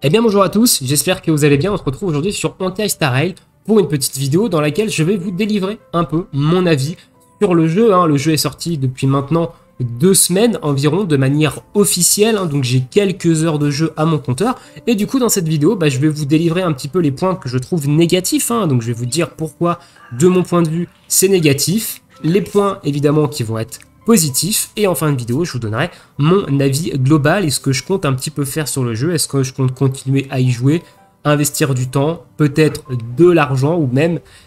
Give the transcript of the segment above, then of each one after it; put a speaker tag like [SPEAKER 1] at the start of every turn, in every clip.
[SPEAKER 1] Eh bien bonjour à tous, j'espère que vous allez bien. On se retrouve aujourd'hui sur Honkai Star Rail pour une petite vidéo dans laquelle je vais vous délivrer un peu mon avis sur le jeu. Le jeu est sorti depuis maintenant 2 semaines environ de manière officielle, donc j'ai quelques heures de jeu à mon compteur. Et du coup dans cette vidéo, je vais vous délivrer un petit peu les points que je trouve négatifs, donc je vais vous dire pourquoi de mon point de vue c'est négatif, les points évidemment qui vont être positif, et en fin de vidéo je vous donnerai mon avis global et ce que je compte un petit peu faire sur le jeu. Est-ce que je compte continuer à y jouer, investir du temps, peut-être de l'argent,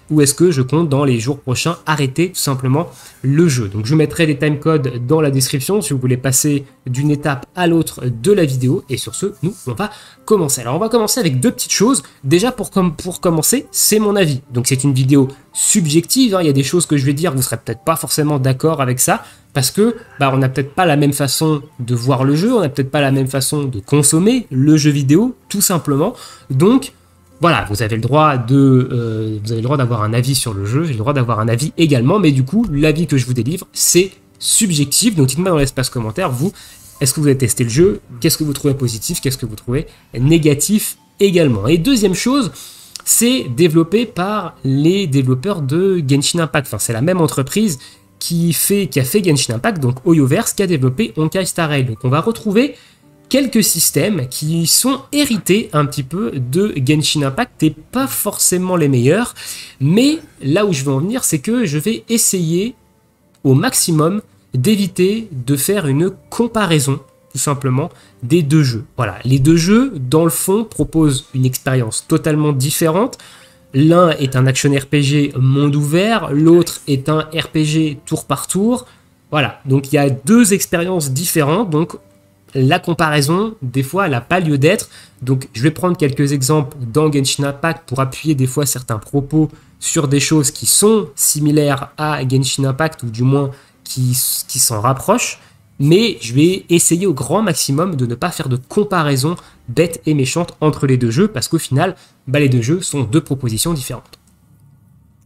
[SPEAKER 1] ou est-ce que je compte dans les jours prochains arrêter tout simplement le jeu. Donc je mettrai les timecodes dans la description si vous voulez passer d'une étape à l'autre de la vidéo. Et sur ce, nous on va commencer. Alors on va commencer avec 2 petites choses. Déjà pour commencer, c'est mon avis. Donc c'est une vidéo subjective, il y a des choses que je vais dire, vous serez peut-être pas forcément d'accord avec ça, parce que on n'a peut-être pas la même façon de voir le jeu, on n'a peut-être pas la même façon de consommer le jeu vidéo, tout simplement. Donc voilà, vous avez le droit d'avoir un avis sur le jeu, j'ai le droit d'avoir un avis également, mais du coup, l'avis que je vous délivre, c'est subjectif. Donc dites-moi dans l'espace commentaire, vous, est-ce que vous avez testé le jeu? Qu'est-ce que vous trouvez positif? Qu'est-ce que vous trouvez négatif également? Et deuxième chose, c'est développé par les développeurs de Genshin Impact. Enfin, c'est la même entreprise qui a fait Genshin Impact, donc Hoyoverse, qui a développé Honkai Star Rail. Donc on va retrouver quelques systèmes qui sont hérités un petit peu de Genshin Impact et pas forcément les meilleurs. Mais là où je veux en venir, c'est que je vais essayer au maximum d'éviter de faire une comparaison tout simplement des 2 jeux. Voilà, les 2 jeux, dans le fond, proposent une expérience totalement différente. L'un est un action RPG monde ouvert, l'autre est un RPG tour par tour. Voilà, donc il y a 2 expériences différentes, donc la comparaison, des fois, elle n'a pas lieu d'être. Donc je vais prendre quelques exemples dans Genshin Impact pour appuyer des fois certains propos sur des choses qui sont similaires à Genshin Impact, ou du moins qui s'en rapprochent. Mais je vais essayer au grand maximum de ne pas faire de comparaison bête et méchante entre les 2 jeux, parce qu'au final, les 2 jeux sont 2 propositions différentes.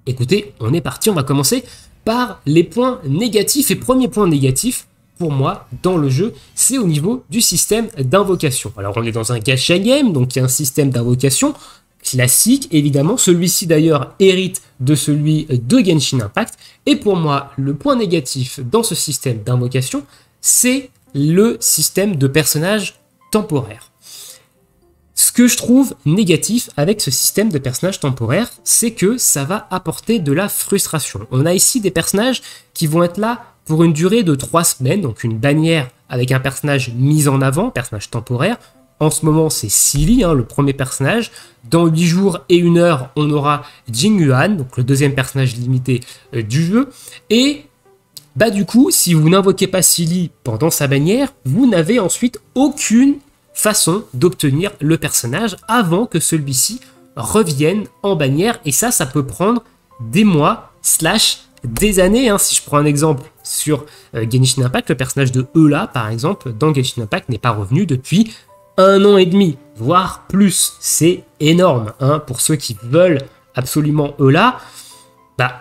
[SPEAKER 1] Écoutez, on est parti, on va commencer par les points négatifs. Et premier point négatif, pour moi, dans le jeu, c'est au niveau du système d'invocation. Alors on est dans un gacha game, donc il y a un système d'invocation classique, évidemment. Celui-ci d'ailleurs hérite de celui de Genshin Impact. Et pour moi, le point négatif dans ce système d'invocation, c'est le système de personnages temporaires. Ce que je trouve négatif avec ce système de personnages temporaires, c'est que ça va apporter de la frustration. On a ici des personnages qui vont être là pour une durée de 3 semaines, donc une bannière avec un personnage mis en avant, personnage temporaire. En ce moment, c'est Sealy, le premier personnage. Dans 8 jours et 1 heure, on aura Jing Yuan, donc le deuxième personnage limité du jeu. Et du coup, si vous n'invoquez pas Sealy pendant sa bannière, vous n'avez ensuite aucune façon d'obtenir le personnage avant que celui-ci revienne en bannière. Et ça peut prendre des mois / des années. Si je prends un exemple sur Genshin Impact, le personnage de Eula, par exemple, dans Genshin Impact, n'est pas revenu depuis 1 an et demi, voire plus. C'est énorme, pour ceux qui veulent absolument Eula.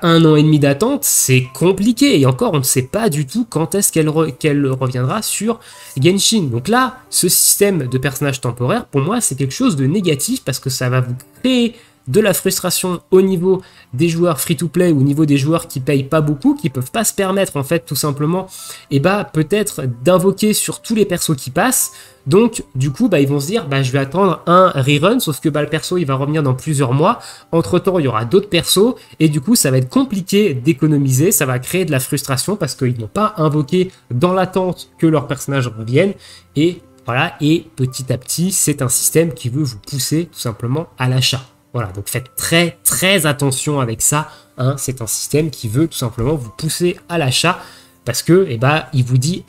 [SPEAKER 1] 1 an et demi d'attente, c'est compliqué. Et encore, on ne sait pas du tout quand est-ce qu'elle reviendra sur Genshin. Donc là, ce système de personnages temporaires, pour moi, c'est quelque chose de négatif parce que ça va vous créer de la frustration au niveau des joueurs free-to-play ou au niveau des joueurs qui payent pas beaucoup, qui peuvent pas se permettre en fait tout simplement peut-être d'invoquer sur tous les persos qui passent. Donc du coup ils vont se dire je vais attendre un rerun, sauf que le perso il va revenir dans plusieurs mois. Entre temps il y aura d'autres persos et du coup ça va être compliqué d'économiser, ça va créer de la frustration parce qu'ils n'ont pas invoqué dans l'attente que leur personnage revienne. Et voilà, et petit à petit c'est un système qui veut vous pousser tout simplement à l'achat. Voilà, donc faites très très attention avec ça, c'est un système qui veut tout simplement vous pousser à l'achat, parce que il vous dit,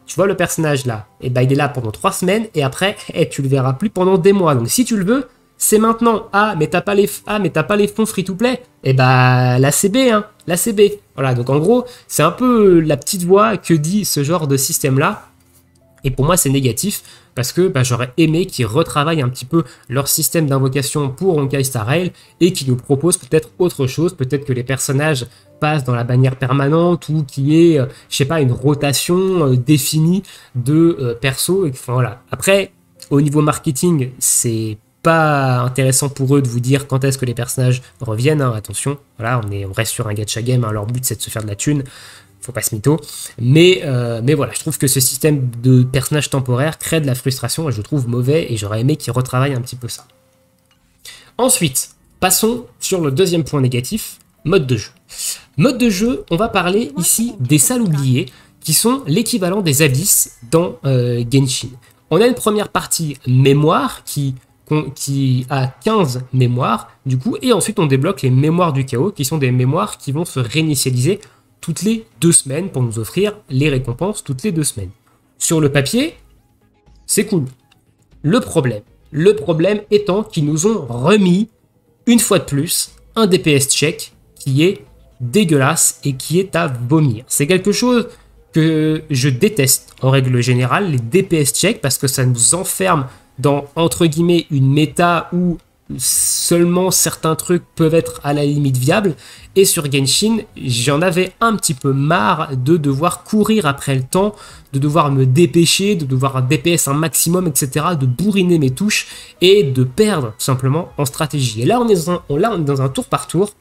[SPEAKER 1] tu vois le personnage là, il est là pendant 3 semaines, et après, tu le verras plus pendant des mois, donc si tu le veux, c'est maintenant. Mais t'as pas les fonds free-to-play, la CB, la CB. Voilà, donc en gros, c'est un peu la petite voix que dit ce genre de système-là. Et pour moi, c'est négatif parce que j'aurais aimé qu'ils retravaillent un petit peu leur système d'invocation pour Honkai Star Rail et qu'ils nous proposent peut-être autre chose. Peut-être que les personnages passent dans la bannière permanente ou qu'il y ait, je sais pas, une rotation définie de persos. Enfin, voilà. Après, Au niveau marketing, c'est pas intéressant pour eux de vous dire quand est-ce que les personnages reviennent, hein, attention, voilà, on reste sur un gacha game, hein, leur but c'est de se faire de la thune, faut pas se mytho, mais voilà, je trouve que ce système de personnages temporaires crée de la frustration et je le trouve mauvais et j'aurais aimé qu'ils retravaillent un petit peu ça. Ensuite, passons sur le deuxième point négatif, mode de jeu. Mode de jeu, on va parler ici des salles oubliées, qui sont l'équivalent des abysses dans Genshin. On a une première partie mémoire qui a 15 mémoires, du coup, et ensuite on débloque les mémoires du chaos, qui sont des mémoires qui vont se réinitialiser toutes les 2 semaines pour nous offrir les récompenses toutes les 2 semaines. Sur le papier, c'est cool. Le problème étant qu'ils nous ont remis, une fois de plus, un DPS check qui est dégueulasse et qui est à vomir. C'est quelque chose que je déteste en règle générale, les DPS check, parce que ça nous enferme dans, entre guillemets, une méta où seulement certains trucs peuvent être à la limite viables. Et sur Genshin, j'en avais un petit peu marre de devoir courir après le temps, de devoir me dépêcher, de devoir DPS un maximum, etc., de bourriner mes touches et de perdre tout simplement en stratégie. Et là, on est dans un tour par tour.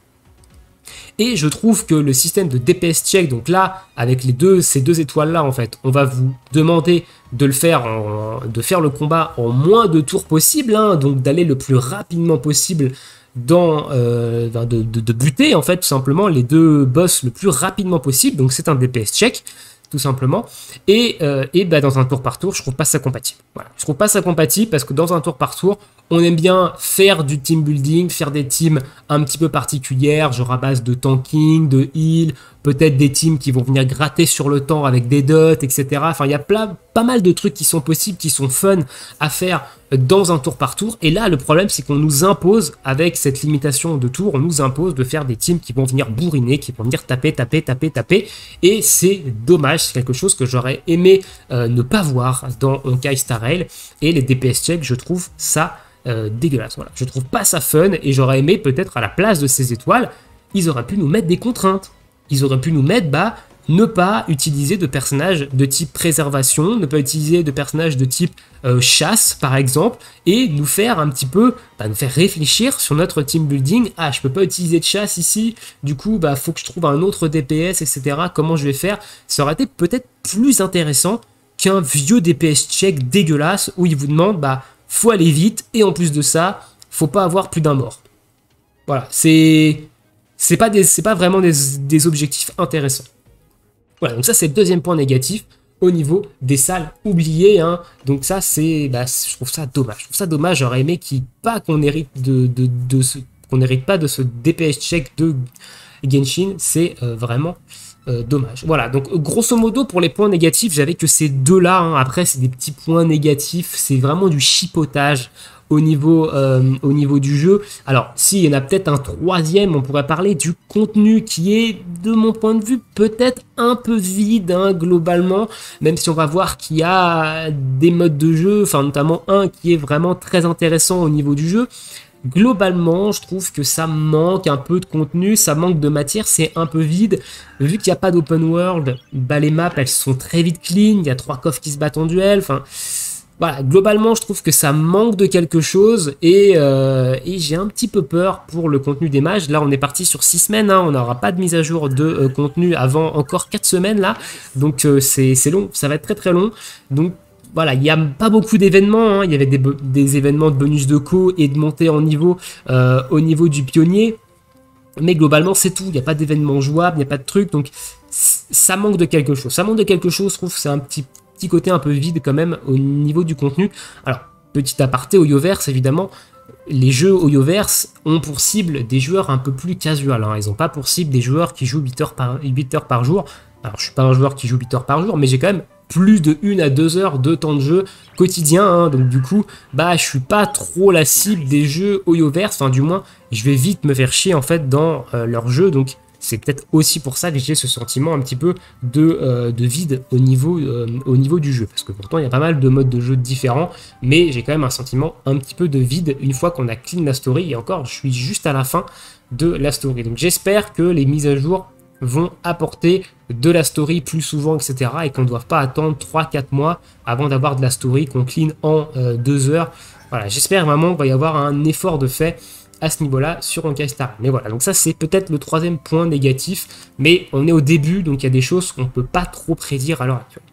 [SPEAKER 1] Et je trouve que le système de DPS check, donc là, avec ces deux étoiles-là, en fait, on va vous demander de faire le combat en moins de tours possible, hein, donc d'aller le plus rapidement possible de buter, en fait, tout simplement, les 2 boss le plus rapidement possible. Donc c'est un DPS check, tout simplement. Et dans un tour par tour, je trouve pas ça compatible. Voilà. Je trouve pas ça compatible parce que dans un tour par tour, on aime bien faire du team building, faire des teams un petit peu particulières, genre à base de tanking, de heal, peut-être des teams qui vont venir gratter sur le temps avec des dots, etc. Enfin, il y a pas mal de trucs qui sont possibles, qui sont fun à faire dans un tour par tour. Et là, le problème, c'est qu'on nous impose, avec cette limitation de tours, on nous impose de faire des teams qui vont venir bourriner, qui vont venir taper. Et c'est dommage, c'est quelque chose que j'aurais aimé ne pas voir dans Honkai Star Rail. Et les DPS check, je trouve ça dégueulasse. Voilà. Je trouve pas ça fun et j'aurais aimé peut-être à la place de ces étoiles, ils auraient pu nous mettre des contraintes. Ils auraient pu nous mettre, ne pas utiliser de personnages de type préservation, ne pas utiliser de personnages de type chasse, par exemple, et nous faire un petit peu, nous faire réfléchir sur notre team building. Ah, je peux pas utiliser de chasse ici, du coup, faut que je trouve un autre DPS, etc. Comment je vais faire? Ça aurait été peut-être plus intéressant qu'un vieux DPS check dégueulasse où il vous demande, faut aller vite, et en plus de ça, faut pas avoir plus d'un mort. Voilà, c'est pas vraiment des objectifs intéressants. Voilà, donc ça c'est le deuxième point négatif au niveau des salles oubliées, hein. Donc ça c'est, je trouve ça dommage. Je trouve ça dommage, j'aurais aimé qu'on hérite qu'on n'hérite pas de ce DPS check de Genshin, c'est vraiment dommage. Voilà, donc grosso modo pour les points négatifs, j'avais que ces deux-là, hein. Après c'est des petits points négatifs, c'est vraiment du chipotage au niveau du jeu. Alors, s'il y en a peut-être un troisième, on pourrait parler du contenu qui est, de mon point de vue, peut-être un peu vide, hein, globalement, même si on va voir qu'il y a des modes de jeu, enfin notamment un qui est vraiment très intéressant au niveau du jeu. Globalement, je trouve que ça manque un peu de contenu, ça manque de matière, c'est un peu vide. Vu qu'il n'y a pas d'open world, les maps, elles sont très vite clean, il y a 3 coffres qui se battent en duel, enfin... Voilà, globalement, je trouve que ça manque de quelque chose et j'ai un petit peu peur pour le contenu des mages. Là, on est parti sur 6 semaines, hein, on n'aura pas de mise à jour de contenu avant encore 4 semaines là. Donc c'est long, ça va être très très long. Donc voilà, il n'y a pas beaucoup d'événements, hein. Il y avait des événements de bonus de co et de montée en niveau au niveau du pionnier. Mais globalement, c'est tout, il n'y a pas d'événements jouables, il n'y a pas de trucs, donc ça manque de quelque chose. Ça manque de quelque chose, je trouve que c'est un petit côté un peu vide quand même au niveau du contenu. Alors, petit aparté, Hoyoverse, évidemment, les jeux Hoyoverse ont pour cible des joueurs un peu plus casual, hein. Ils n'ont pas pour cible des joueurs qui jouent 8 heures par jour. Alors, je suis pas un joueur qui joue 8 heures par jour, mais j'ai quand même plus de 1 à 2 heures de temps de jeu quotidien, hein. Donc du coup, je suis pas trop la cible des jeux Hoyoverse, enfin du moins, je vais vite me faire chier en fait dans leur jeu, donc c'est peut-être aussi pour ça que j'ai ce sentiment un petit peu de vide au niveau du jeu. Parce que pourtant, il y a pas mal de modes de jeu différents, mais j'ai quand même un sentiment un petit peu de vide une fois qu'on a clean la story. Et encore, je suis juste à la fin de la story. Donc j'espère que les mises à jour vont apporter de la story plus souvent, etc. Et qu'on ne doit pas attendre 3-4 mois avant d'avoir de la story qu'on clean en 2 heures. Voilà, j'espère vraiment qu'il va y avoir un effort de fait à ce niveau-là sur Honkai Star Rail. Mais voilà, donc ça c'est peut-être le troisième point négatif, mais on est au début, donc il y a des choses qu'on ne peut pas trop prédire à l'heure actuelle.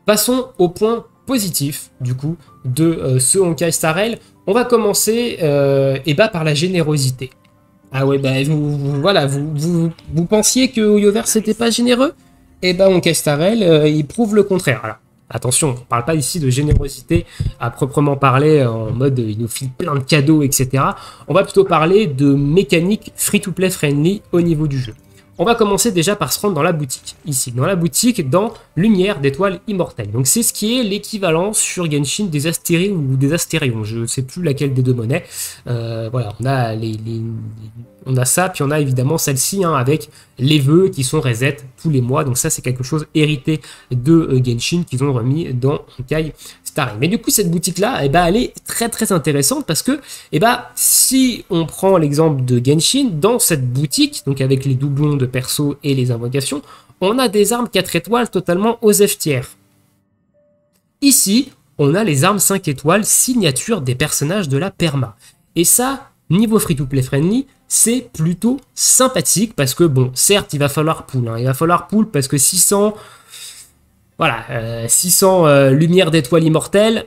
[SPEAKER 1] Passons au point positif, du coup, de ce Honkai Star Rail. On va commencer par la générosité. Ah ouais, bah vous pensiez que Hoyoverse c'était pas généreux? Et bah Honkai Star Rail, il prouve le contraire. Alors, attention, on ne parle pas ici de générosité à proprement parler, en mode il nous file plein de cadeaux, etc. On va plutôt parler de mécanique free-to-play friendly au niveau du jeu. On va commencer déjà par se rendre dans la boutique, ici, dans la boutique, dans Lumière d'étoiles immortelles. Donc c'est ce qui est l'équivalent sur Genshin des Astéries ou des Astérions, je ne sais plus laquelle des deux monnaies. Voilà, on a ça, puis on a évidemment celle-ci, hein, avec les vœux qui sont reset tous les mois. Donc ça c'est quelque chose hérité de Genshin qu'ils ont remis dans Honkai Star Rail. Mais du coup cette boutique-là, elle est très très intéressante parce que si on prend l'exemple de Genshin, dans cette boutique, donc avec les doublons de perso et les invocations, on a des armes 4 étoiles totalement aux F tiers. Ici, on a les armes 5 étoiles signature des personnages de la perma. Et ça, niveau free-to-play friendly, c'est plutôt sympathique parce que, bon, certes, il va falloir pull. Hein, il va falloir pull parce que 600... Voilà, 600 lumières d'étoiles immortelles,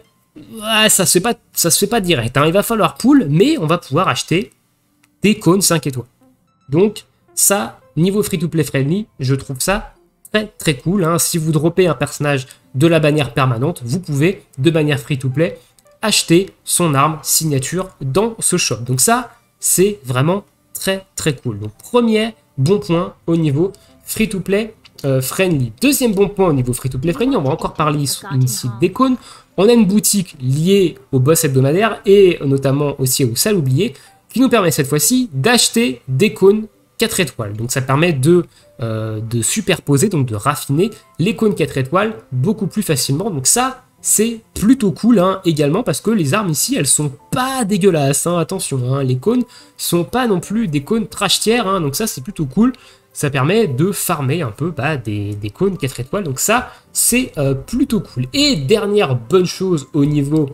[SPEAKER 1] ça se fait pas direct. Hein. Il va falloir pull, mais on va pouvoir acheter des cônes 5 étoiles. Donc, ça, niveau free-to-play friendly, je trouve ça très très cool. Hein. Si vous droppez un personnage de la bannière permanente, vous pouvez, de manière free-to-play, acheter son arme signature dans ce shop. Donc ça, c'est vraiment très très cool. Donc, premier bon point au niveau free-to-play friendly. Deuxième bon point au niveau free-to-play friendly, on va encore parler ici des cônes. On a une boutique liée au boss hebdomadaire et notamment aussi aux salles oubliées qui nous permet cette fois-ci d'acheter des cônes 4 étoiles. Donc ça permet de superposer, donc de raffiner les cônes 4 étoiles beaucoup plus facilement. Donc ça, c'est plutôt cool, hein, également parce que les armes ici, elles sont pas dégueulasses. Hein, attention, hein, les cônes sont pas non plus des cônes trash tier, hein, donc ça c'est plutôt cool. Ça permet de farmer un peu des cônes 4 étoiles, donc ça c'est plutôt cool. Et dernière bonne chose au niveau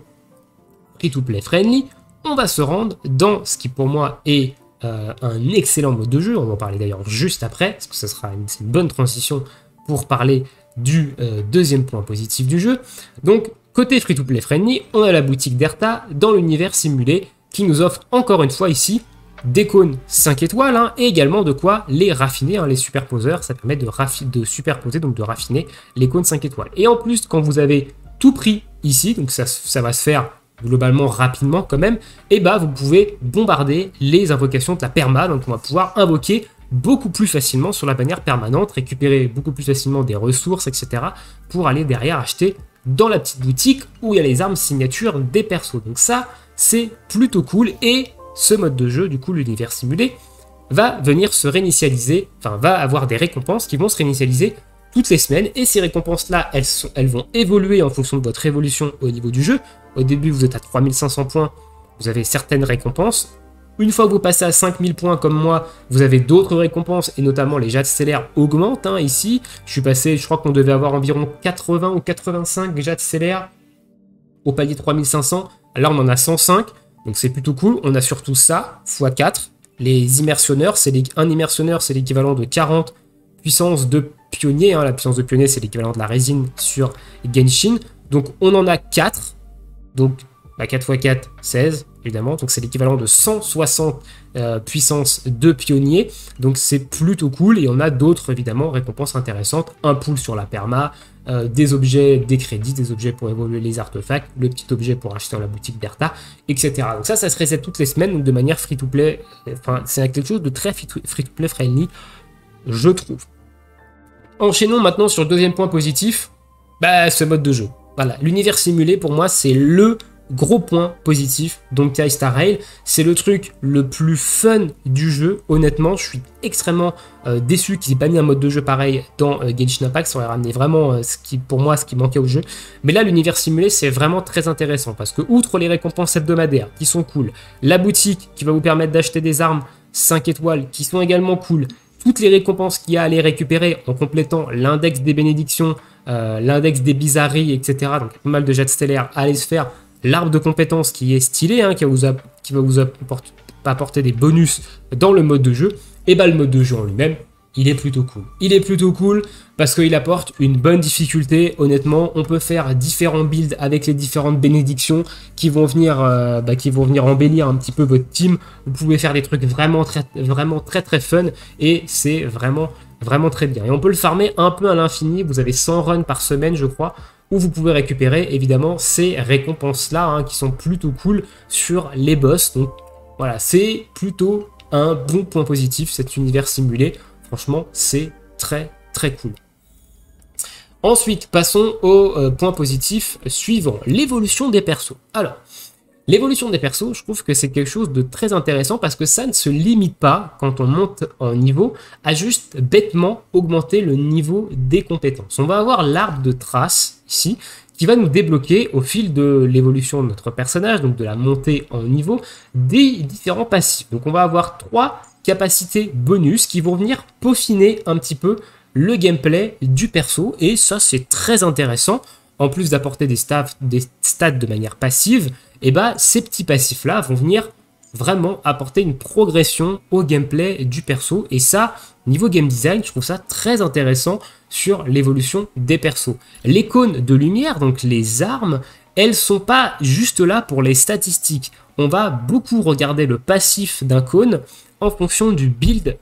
[SPEAKER 1] free-to-play friendly, on va se rendre dans ce qui pour moi est un excellent mode de jeu, on va en parler d'ailleurs juste après, parce que ça sera une bonne transition pour parler du deuxième point positif du jeu. Donc côté free-to-play friendly, on a la boutique d'Erta dans l'univers simulé qui nous offre encore une fois ici des cônes 5 étoiles, hein, et également de quoi les raffiner, hein, les superposeurs, ça permet de superposer, donc de raffiner les cônes 5 étoiles. Et en plus, quand vous avez tout pris ici, donc ça va se faire globalement rapidement quand même, et vous pouvez bombarder les invocations de la perma, donc on va pouvoir invoquer beaucoup plus facilement sur la bannière permanente, récupérer beaucoup plus facilement des ressources, etc. pour aller derrière acheter dans la petite boutique où il y a les armes signatures des persos. Donc ça, c'est plutôt cool, et ce mode de jeu, du coup l'univers simulé, va venir se réinitialiser, enfin va avoir des récompenses qui vont se réinitialiser toutes les semaines, et ces récompenses-là, elles vont évoluer en fonction de votre évolution au niveau du jeu. Au début, vous êtes à 3500 points, vous avez certaines récompenses. Une fois que vous passez à 5000 points comme moi, vous avez d'autres récompenses, et notamment les jades stellaires augmentent. Hein, ici, je crois qu'on devait avoir environ 80 ou 85 jades stellaires au palier 3500. Là, on en a 105. Donc c'est plutôt cool, on a surtout ça, x4, les immersionneurs, un immersionneur c'est l'équivalent de 40 puissance de pionnier, hein. La puissance de pionnier c'est l'équivalent de la résine sur Genshin, donc on en a 4, donc 4 x 4, 16 évidemment, donc c'est l'équivalent de 160 puissance de pionnier, donc c'est plutôt cool, et on a d'autres évidemment récompenses intéressantes, un pool sur la perma, des objets, des crédits, des objets pour évoluer les artefacts, le petit objet pour acheter dans la boutique d'Erta, etc. Donc ça se reset toutes les semaines, donc de manière free-to-play, enfin c'est quelque chose de très free-to-play friendly, je trouve. Enchaînons maintenant sur le deuxième point positif, ce mode de jeu. Voilà, l'univers simulé pour moi c'est le gros point positif d'Honkai Star Rail, c'est le truc le plus fun du jeu. Honnêtement, je suis extrêmement déçu qu'ils aient pas mis un mode de jeu pareil dans Genshin Impact, ça aurait ramené vraiment pour moi ce qui manquait au jeu. Mais là, l'univers simulé, c'est vraiment très intéressant parce que, outre les récompenses hebdomadaires qui sont cool, la boutique qui va vous permettre d'acheter des armes 5 étoiles qui sont également cool, toutes les récompenses qu'il y a à les récupérer en complétant l'index des bénédictions, l'index des bizarreries, etc. Donc pas mal de jets stellaires à aller se faire. L'arbre de compétences qui est stylé, hein, qui va vous apporter des bonus dans le mode de jeu. Et bah le mode de jeu en lui-même, il est plutôt cool. Il est plutôt cool parce qu'il apporte une bonne difficulté. Honnêtement, on peut faire différents builds avec les différentes bénédictions qui vont venir embellir un petit peu votre team. Vous pouvez faire des trucs vraiment très fun et c'est vraiment très bien. Et on peut le farmer un peu à l'infini. Vous avez 100 runs par semaine, je crois, où vous pouvez récupérer évidemment ces récompenses-là, hein, qui sont plutôt cool sur les boss. Donc voilà, c'est plutôt un bon point positif, cet univers simulé. Franchement, c'est très cool. Ensuite, passons au point positif suivant, l'évolution des persos. Alors, l'évolution des persos, je trouve que c'est quelque chose de très intéressant parce que ça ne se limite pas, quand on monte en niveau, à juste bêtement augmenter le niveau des compétences. On va avoir l'arbre de trace, ici, qui va nous débloquer au fil de l'évolution de notre personnage, donc de la montée en niveau, des différents passifs. Donc on va avoir 3 capacités bonus qui vont venir peaufiner un petit peu le gameplay du perso, et ça c'est très intéressant. En plus d'apporter des stats de manière passive, et bah ces petits passifs là vont venir vraiment apporter une progression au gameplay du perso, et ça, niveau game design, je trouve ça très intéressant sur l'évolution des persos. Les cônes de lumière, donc les armes, elles sont pas juste là pour les statistiques. On va beaucoup regarder le passif d'un cône en fonction du build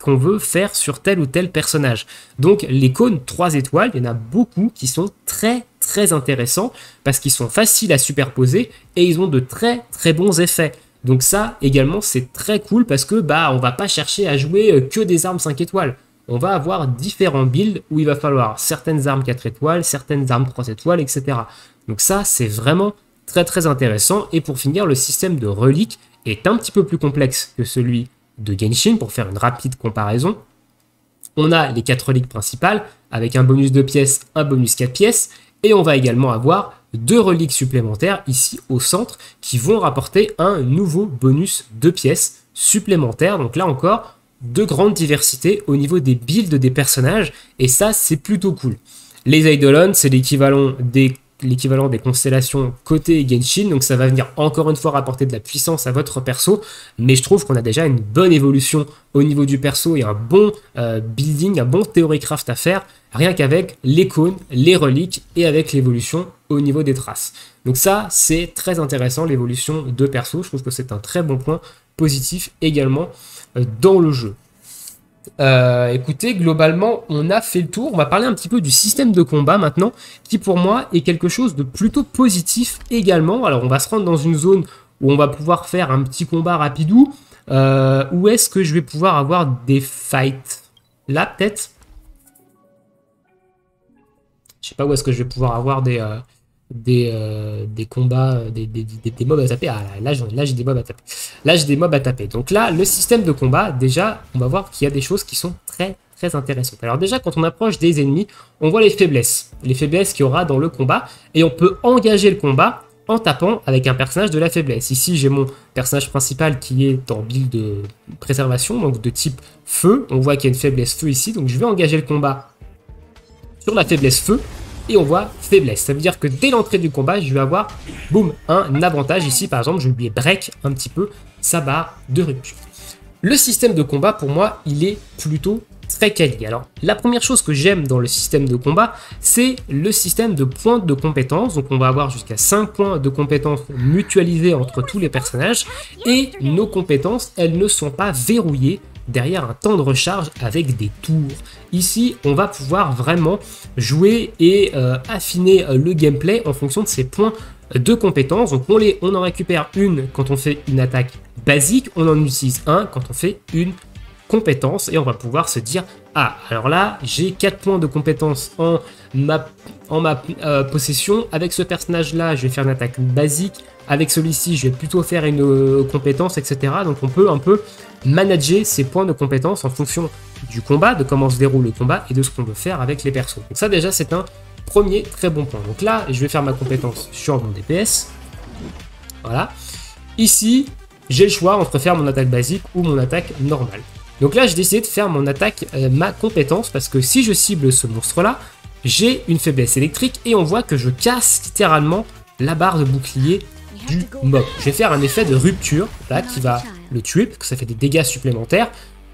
[SPEAKER 1] qu'on veut faire sur tel ou tel personnage. Donc les cônes 3 étoiles, il y en a beaucoup qui sont très intéressants parce qu'ils sont faciles à superposer et ils ont de très bons effets. Donc ça également c'est très cool parce que bah on va pas chercher à jouer que des armes 5 étoiles. On va avoir différents builds où il va falloir certaines armes 4 étoiles, certaines armes 3 étoiles, etc. Donc ça c'est vraiment très intéressant. Et pour finir, le système de reliques est un petit peu plus complexe que celui de Genshin pour faire une rapide comparaison. On a les 4 reliques principales avec un bonus 2 pièces, un bonus 4 pièces, et on va également avoir 2 reliques supplémentaires ici au centre qui vont rapporter un nouveau bonus 2 pièces supplémentaires. Donc là encore, de grande diversité au niveau des builds des personnages, et ça c'est plutôt cool. Les Eidolon, c'est l'équivalent des constellations côté Genshin, donc ça va venir encore une fois rapporter de la puissance à votre perso, mais je trouve qu'on a déjà une bonne évolution au niveau du perso et un bon building, un bon theorycraft à faire, rien qu'avec les cônes, les reliques et avec l'évolution au niveau des traces. Donc ça c'est très intéressant, l'évolution de perso, je trouve que c'est un très bon point positif également dans le jeu. Écoutez, globalement, on a fait le tour. On va parler un petit peu du système de combat maintenant, qui pour moi est quelque chose de plutôt positif également. Alors, on va se rendre dans une zone où on va pouvoir faire un petit combat rapidou. Où est-ce que je vais pouvoir avoir des fights? Là, peut-être. Je sais pas où est-ce que je vais pouvoir avoir des combats, des mobs à taper. Ah, là j'ai des mobs à taper. Là j'ai des mobs à taper. Donc là, le système de combat, déjà, on va voir qu'il y a des choses qui sont très intéressantes. Alors déjà, quand on approche des ennemis, on voit les faiblesses qu'il y aura dans le combat, et on peut engager le combat en tapant avec un personnage de la faiblesse. Ici, j'ai mon personnage principal qui est en build de préservation, donc de type feu. On voit qu'il y a une faiblesse feu ici, donc je vais engager le combat sur la faiblesse feu. Et on voit faiblesse. Ça veut dire que dès l'entrée du combat, je vais avoir, boum, un avantage. Ici, par exemple, je vais break un petit peu sa barre de rupture. Le système de combat, pour moi, il est plutôt très quali. Alors, la première chose que j'aime dans le système de combat, c'est le système de points de compétences. Donc, on va avoir jusqu'à 5 points de compétences mutualisés entre tous les personnages. Et nos compétences, elles ne sont pas verrouillées derrière un temps de recharge avec des tours. Ici, on va pouvoir vraiment jouer et affiner le gameplay en fonction de ces points de compétences. Donc on en récupère une quand on fait une attaque basique, on en utilise un quand on fait une compétence, et on va pouvoir se dire, ah, alors là, j'ai 4 points de compétences en ma possession. Avec ce personnage-là, je vais faire une attaque basique. Avec celui-ci, je vais plutôt faire une compétence, etc. Donc on peut un peu manager ces points de compétences en fonction du combat, de comment se déroule le combat et de ce qu'on veut faire avec les persos. Donc ça déjà, c'est un premier très bon point. Donc là, je vais faire ma compétence sur mon DPS. Voilà. Ici, j'ai le choix entre faire mon attaque basique ou mon attaque normale. Donc là, j'ai décidé de faire mon attaque, ma compétence, parce que si je cible ce monstre-là, j'ai une faiblesse électrique et on voit que je casse littéralement la barre de bouclier du mob. Je vais faire un effet de rupture, là, qui va le tuer, parce que ça fait des dégâts supplémentaires.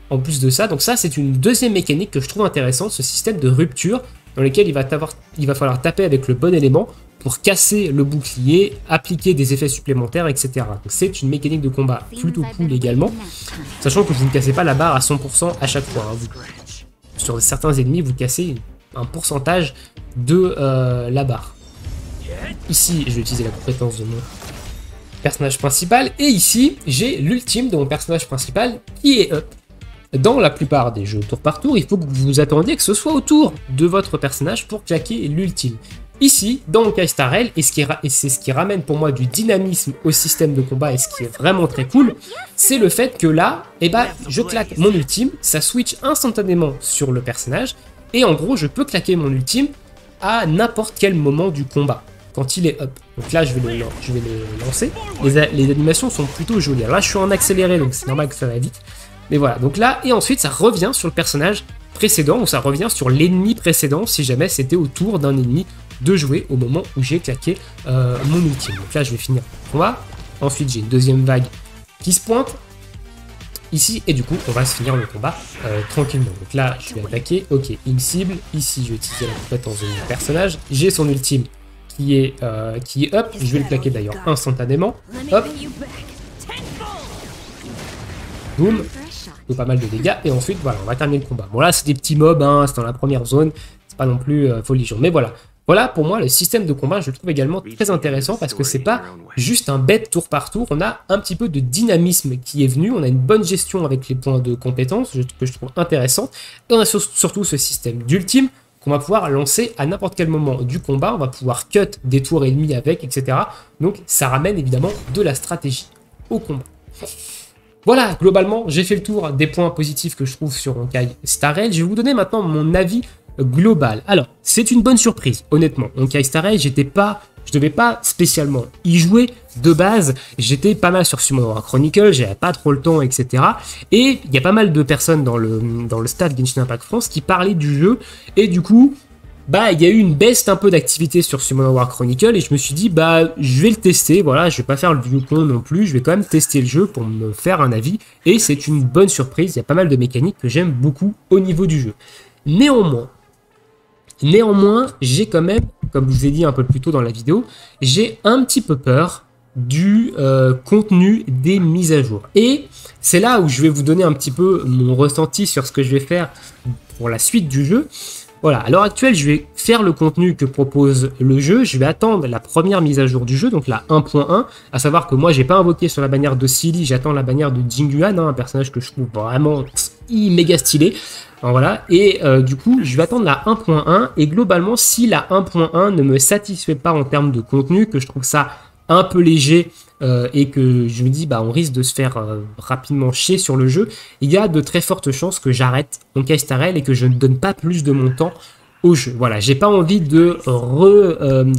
[SPEAKER 1] En plus de ça, donc ça, c'est une deuxième mécanique que je trouve intéressante, ce système de rupture, dans lequel il va falloir taper avec le bon élément pour casser le bouclier, appliquer des effets supplémentaires, etc. Donc c'est une mécanique de combat plutôt cool également, sachant que vous ne cassez pas la barre à 100% à chaque fois. Hein. Sur certains ennemis, vous cassez un pourcentage de la barre. Ici, je vais utiliser la compétence de mon personnage principal, et ici, j'ai l'ultime de mon personnage principal qui est up. Dans la plupart des jeux tour par tour, il faut que vous vous attendiez que ce soit au tour de votre personnage pour claquer l'ultime. Ici, dans Honkai Star Rail, et c'est ce qui ramène pour moi du dynamisme au système de combat et ce qui est vraiment très cool, c'est le fait que là, je claque mon ultime, ça switch instantanément sur le personnage, et en gros, je peux claquer mon ultime à n'importe quel moment du combat, quand il est up. Donc là, je vais le lancer. Les animations sont plutôt jolies. Alors là, je suis en accéléré, donc c'est normal que ça va vite. Mais voilà, donc là, et ensuite ça revient sur le personnage précédent, ou ça revient sur l'ennemi précédent, si jamais c'était au tour d'un ennemi de jouer au moment où j'ai claqué mon ultime. Donc là, je vais finir le combat. Ensuite, j'ai une deuxième vague qui se pointe ici, et du coup, on va se finir le combat tranquillement. Donc là, je vais attaquer, ok, il me cible. Ici, je vais utiliser la compétence de mon personnage. J'ai son ultime qui est up, je vais le claquer d'ailleurs instantanément. Hop, boum. Pas mal de dégâts, et ensuite voilà, on va terminer le combat. Bon là c'est des petits mobs, hein, c'est dans la première zone, c'est pas non plus folichon, mais voilà pour moi le système de combat, je le trouve également très intéressant parce que c'est pas juste un bête tour par tour, on a un petit peu de dynamisme qui est venu, on a une bonne gestion avec les points de compétence que je trouve intéressante, et on a surtout ce système d'ultime qu'on va pouvoir lancer à n'importe quel moment du combat, on va pouvoir cut des tours ennemis avec, etc. Donc ça ramène évidemment de la stratégie au combat. Voilà, globalement, j'ai fait le tour des points positifs que je trouve sur Honkai Star Rail. Je vais vous donner maintenant mon avis global. Alors, c'est une bonne surprise, honnêtement. Honkai Star Rail, je devais pas spécialement y jouer de base. J'étais pas mal sur Summon War Chronicle, j'avais pas trop le temps, etc. Et il y a pas mal de personnes dans le staff Genshin Impact France qui parlaient du jeu. Et du coup, il y a eu une baisse un peu d'activité sur Summon War Chronicle et je me suis dit, je vais le tester, voilà, je vais pas faire le vieux con non plus, je vais quand même tester le jeu pour me faire un avis, et c'est une bonne surprise, il y a pas mal de mécaniques que j'aime beaucoup au niveau du jeu. Néanmoins, j'ai quand même, comme je vous ai dit un peu plus tôt dans la vidéo, j'ai un petit peu peur du contenu des mises à jour. Et c'est là où je vais vous donner un petit peu mon ressenti sur ce que je vais faire pour la suite du jeu. Voilà, à l'heure actuelle, je vais faire le contenu que propose le jeu. Je vais attendre la première mise à jour du jeu, donc la 1.1. À savoir que moi, j'ai pas invoqué sur la bannière de Silly, j'attends la bannière de Jinguan, un personnage que je trouve vraiment méga stylé. Alors voilà, et du coup, je vais attendre la 1.1. Et globalement, si la 1.1 ne me satisfait pas en termes de contenu, que je trouve ça un peu léger, et que je me dis on risque de se faire rapidement chier sur le jeu, il y a de très fortes chances que j'arrête Honkai Star Rail et que je ne donne pas plus de mon temps au jeu. Voilà, j'ai pas envie de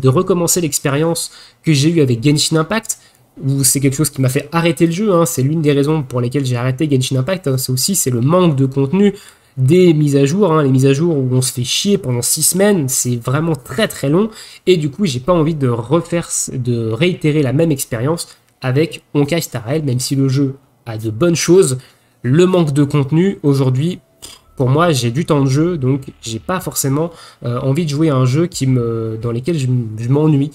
[SPEAKER 1] recommencer l'expérience que j'ai eue avec Genshin Impact, où c'est quelque chose qui m'a fait arrêter le jeu, hein. C'est l'une des raisons pour lesquelles j'ai arrêté Genshin Impact, hein. C'est le manque de contenu des mises à jour, hein, les mises à jour où on se fait chier pendant 6 semaines, c'est vraiment très très long, et du coup j'ai pas envie de réitérer la même expérience avec Honkai Star Rail, même si le jeu a de bonnes choses, le manque de contenu aujourd'hui, pour moi j'ai du temps de jeu, donc j'ai pas forcément envie de jouer à un jeu dans lequel je m'ennuie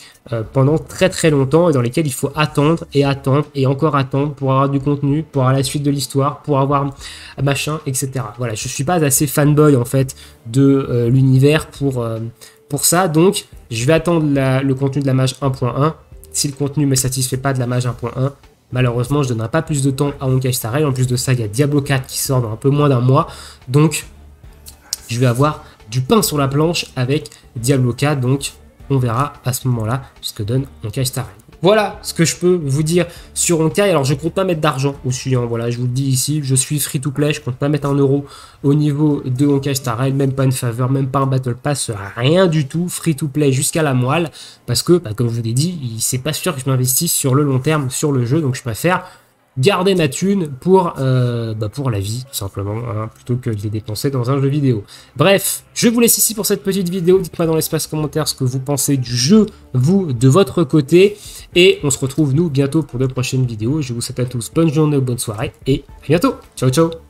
[SPEAKER 1] pendant très très longtemps, et dans lesquels il faut attendre et encore attendre pour avoir du contenu, pour avoir la suite de l'histoire, pour avoir machin, etc. Voilà, je suis pas assez fanboy en fait de l'univers pour ça, donc je vais attendre le contenu de la mage 1.1. Si le contenu ne me satisfait pas de la mage 1.1, malheureusement, je ne donnerai pas plus de temps à Honkai Star Rail. En plus de ça, il y a Diablo 4 qui sort dans un peu moins d'un mois. Donc, je vais avoir du pain sur la planche avec Diablo 4. Donc, on verra à ce moment-là ce que donne Honkai Star Rail. Voilà ce que je peux vous dire sur Honkai. Alors, je ne compte pas mettre d'argent dessus, hein. Voilà, je vous le dis ici, je suis free to play. Je ne compte pas mettre 1 euro au niveau de Honkai Star Rail, même pas une faveur, même pas un battle pass, rien du tout. Free to play jusqu'à la moelle. Parce que, comme je vous l'ai dit, c'est pas sûr que je m'investisse sur le long terme sur le jeu. Donc, je préfère garder ma thune pour la vie, tout simplement, hein, plutôt que de les dépenser dans un jeu vidéo. Bref, je vous laisse ici pour cette petite vidéo. Dites-moi dans l'espace commentaire ce que vous pensez du jeu, vous, de votre côté. Et on se retrouve, nous, bientôt pour de prochaines vidéos. Je vous souhaite à tous bonne journée ou bonne soirée. Et à bientôt. Ciao, ciao.